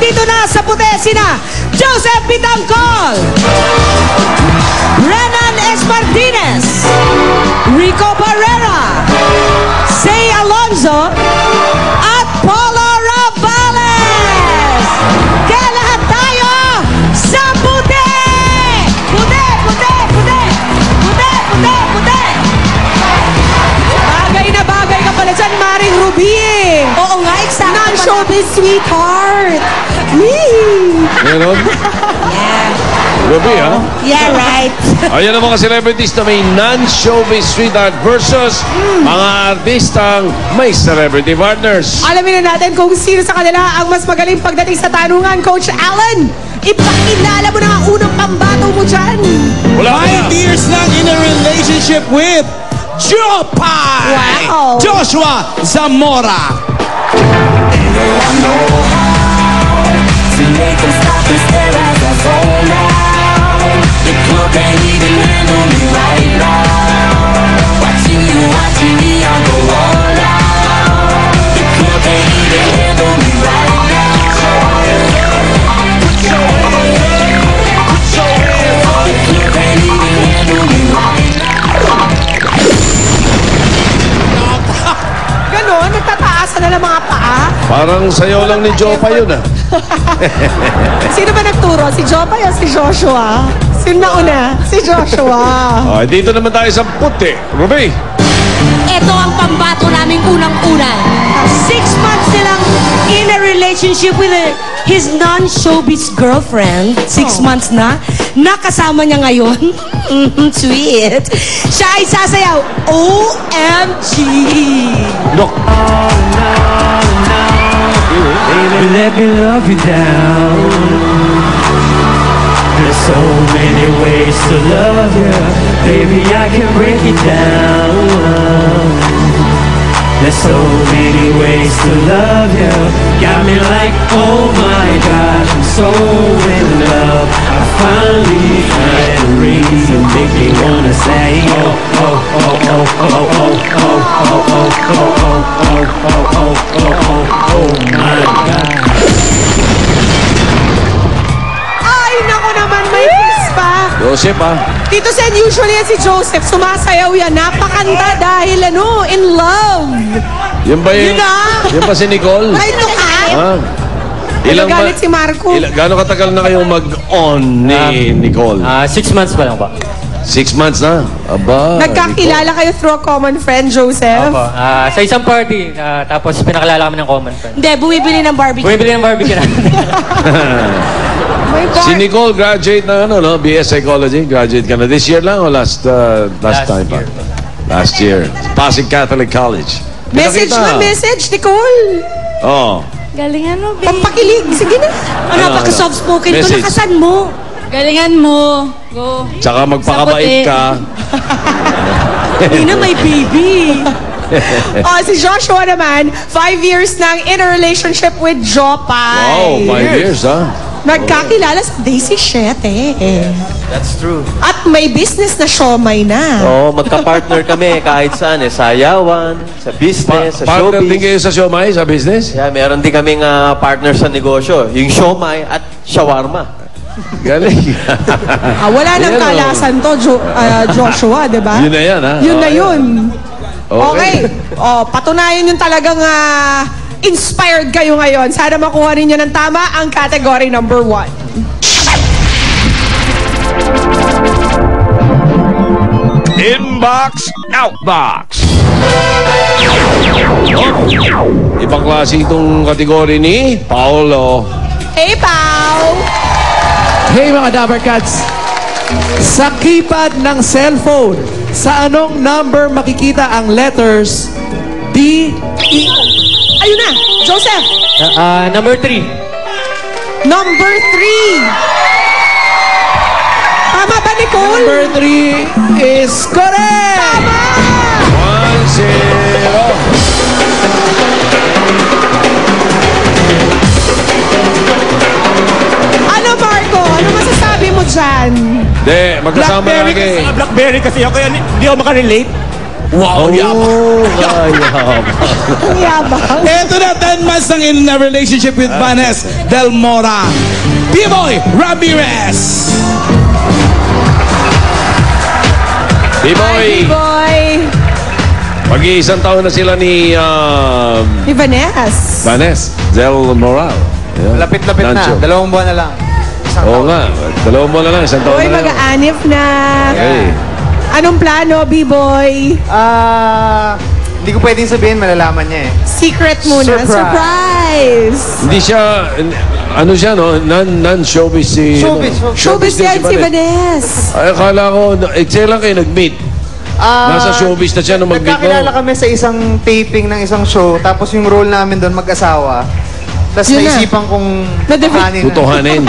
Nandito na sa puti sina Joseph Bitangcol, Renan S. Martinez, Rico Barrera, Say Alonzo, at Paula Ravales. Kaya lahat tayo sa puti! Puti, puti, puti! Puti, puti, puti! Bagay na bagay ka pala dyan, Maring Ruby. Oo nga, exactly. Non-showbiz sweetheart. Meron? Yeah. Ruby, ha? Yeah, right. Ayan ang mga celebrities na may non-showbiz sweetheart versus mga artistang may celebrity partners. Alamin na natin kung sino sa kanila ang mas magaling pagdating sa tanungan, Coach Allen. Ipakilala mo na ang unang pambato mo dyan. 5 years lang in a relationship with Jopay! Wow. Joshua Zamora! Ganon, nagtataasan na ng mga paa. Parang sayo lang ni Jopa yun, ha? Sino ba nagturo? Si Jopay o si Joshua? Sino nauna? Si Joshua. Dito naman tayo sa puti. Ruby. Ito ang pambato naming unang-una. 6 months silang in a relationship with his non-showbiz girlfriend. 6 months na. Nakasama niya ngayon. Sweet. Siya ay sasayaw. OMG! Look. Baby, let me love you down. There's so many ways to love you. Baby, I can break it down. There's so many ways to love you. Got me like, oh my God, I'm so in love. I finally find a reason make me wanna say, oh, oh, oh, oh, oh, oh, oh, oh, oh, oh, oh, oh, oh, oh, oh my God. Ay, naku naman, may kiss pa. Joseph, ha? Tito Sen, usually yan si Joseph, sumasayaw yan. Napakanta dahil in love. Yan ba Yun na. Yan ba si Nicole? Ay, ito ka. Ha? Nagagalit si Marco. Gano'ng katagal na kayong mag-on ni Nicole? 6 months pa lang ba? 6 months na? Aba. Nagkakilala kayo through a common friend, Joseph? Opo. Sa isang party, tapos pinakilala kami ng common friend. Hindi, bumibili ng barbecue. Bumibili ng barbecue na. My Si God. Nicole graduate na BS Psychology. Graduate ka na this year lang o last time pa? year. Last year. Pasig Catholic College. Message Pinakita. na message, Nicole. Oo. Galingan mo, babe. Pampakilig. Sige na. Napaka-soft-spoken ko. Message. Nakasan mo. Galingan mo. Go. Tsaka magpakabait ka. Hindi na may baby. Si Joshua naman, 5 years nang in a relationship with Jopay. Wow, 5 years, ha? Nagkakilala sa Daisy 7. That's true. At may business na siomay na. Oo, magka-partner kami kahit saan. Sa yawan, sa business, sa Partner din showbiz. kayo sa siomay, sa business? Yeah, meron din kaming partner sa negosyo. Yung siomay at shawarma. Galing. Wala nang Ayan, kalasan to, Joshua, di ba? Yun na yan, ha? Yun na yun. Okay. Patunayan yung talagang inspired kayo ngayon. Sana makuha ninyo ng tama ang category number 1. Inbox, outbox. Ibang klase itong kategory ni Paolo. Hey, Pao! Hey mga Dabber Cats! Sa keypad ng cellphone, sa anong number makikita ang letters D, E? Ayun na! Joseph! Number 3. Number 3! Tama ba, Nicole? Number 3 is correct! Tama! 1-0. Ano, Marco? Ano masasabi mo dyan? Hindi, magkasama Blackberry lagi. kasi, Blackberry kasi ako, kaya hindi ako makarelate. Wow, Ang yabang. Ito na, 10 months nang in a relationship with Vanessa Del Mora. B-Boy Ramirez. B-Boy, Boy. mag-iisang taon na sila ni Ni Vanessa. Del Moral. Ayan. Lapit-lapit na. Nancho. 2 buwan na lang. Oo nga, 2 buwan na lang, 1 taon Boy, na lang. mag-aanip na. Okay. Anong plano, B-Boy? Hindi ko pwedeng sabihin, malalaman niya eh. Secret muna. Surprise! Hindi siya, ano siya, no? Non-showbiz si... Showbiz din yan si Vanessa. Ay, akala ko, sila lang kayo nag-meet. Nasa showbiz na siya nung mag-meet mo. Nagkakilala kami sa isang taping ng isang show, tapos yung role namin doon mag-asawa. Tapos Yun na. naisipan kong kahanin na. Tutuhanin.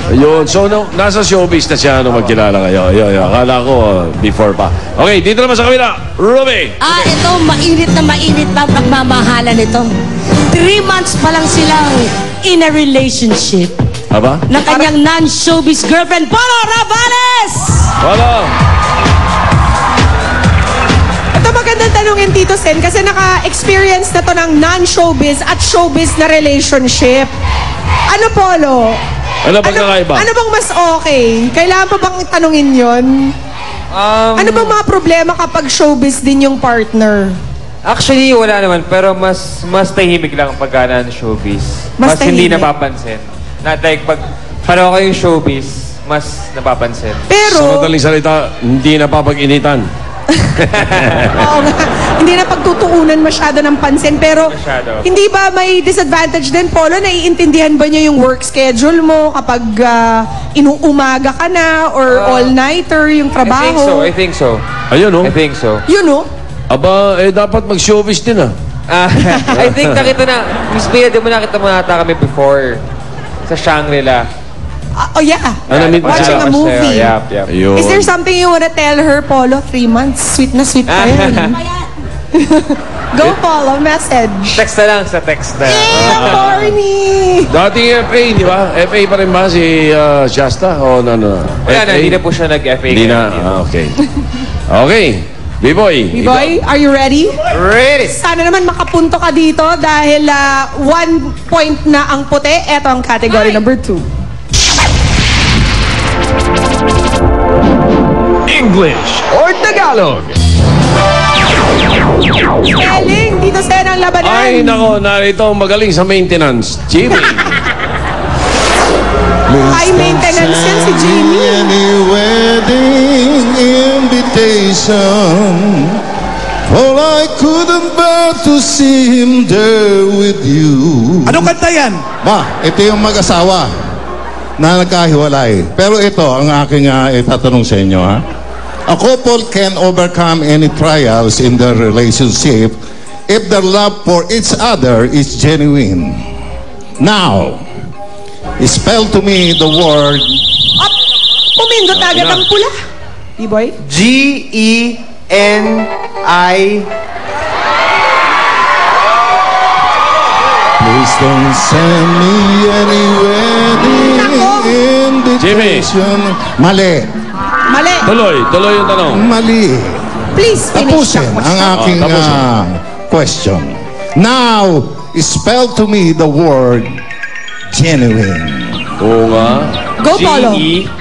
Ayun. So, nasa showbiz na siya nung magkilala kayo. Ayun. Akala ko, before pa. Okay, dito naman sa kabila. Ruby! Ito, mainit na ang pagmamahalan nito. 3 months pa lang silang in a relationship Aba? ng kanyang non-showbiz girlfriend, Polo Ravales! Wala. Ito magandang tanongin, Tito Sen, kasi naka-experience na to ng non-showbiz at showbiz na relationship. Ano, Polo? Ano bang kakaiba? Ano bang mas okay? Kailangan pa bang tanungin yon? Ano bang mga problema kapag showbiz din yung partner? Actually, wala naman. Pero mas tahimik lang pagka showbiz. Mas hindi tahimik. napapansin. Not like pag pareho kayong showbiz, mas napapansin. Sa Pero, madaling salita, hindi napapag-initan. oo nga, hindi na pagtutuunan masyado ng pansin. Pero, Masyado. hindi ba may disadvantage din, Polo? Naiintindihan ba niya yung work schedule mo kapag inuumaga ka na or all-nighter yung trabaho? I think so. Ayun, oh. I think so. Yun, no? Aba, dapat mag-showbiz din, ah. I think nakita na, Miss Bea, di mo nakita mga ata kami before sa Shangri-La. Oh, yeah. Na-meet mo Watching sila? a movie. Yep. Ayun. Is there something you wanna tell her, Polo? 3 months. Sweet na sweet pa yan. Go, Polo. Message. Text na lang sa text na. Corny! Dating FA, di ba? FA pa rin ba si Shasta? O no. Wala na, hindi na po siya nag-FA. Hindi na. Okay. Okay. B-Boy. B-Boy, are you ready? Ready! Sana naman makapunto ka dito dahil 1 point na ang puti. Ito ang category number 2. English or Tagalog? Spelling, dito sa ang labanan. Ay, nako, narito ang magaling sa maintenance. Jimmy. High maintenance yan si Jamie. Any wedding invitation, all I couldn't bear to see him there with you. Anong kanta yan? Ba, ito yung mag-asawa na nagkahiwalay. Pero ito ang aking itatanong sa inyo, ha? A couple can overcome any trials in their relationship if their love for each other is genuine. Now, spell to me the word Pumindot agad ang pula. B-Boy? G-E-N-I. Please don't send me any wedding invitation. Mali. Mali. Tuloy yung tanong. Mali. Please finish Tapusin the ang question. aking tapusin. question. Now, spell to me the word genuine. Oo nga. Go, Polo. G-E-N-U-I-N-E.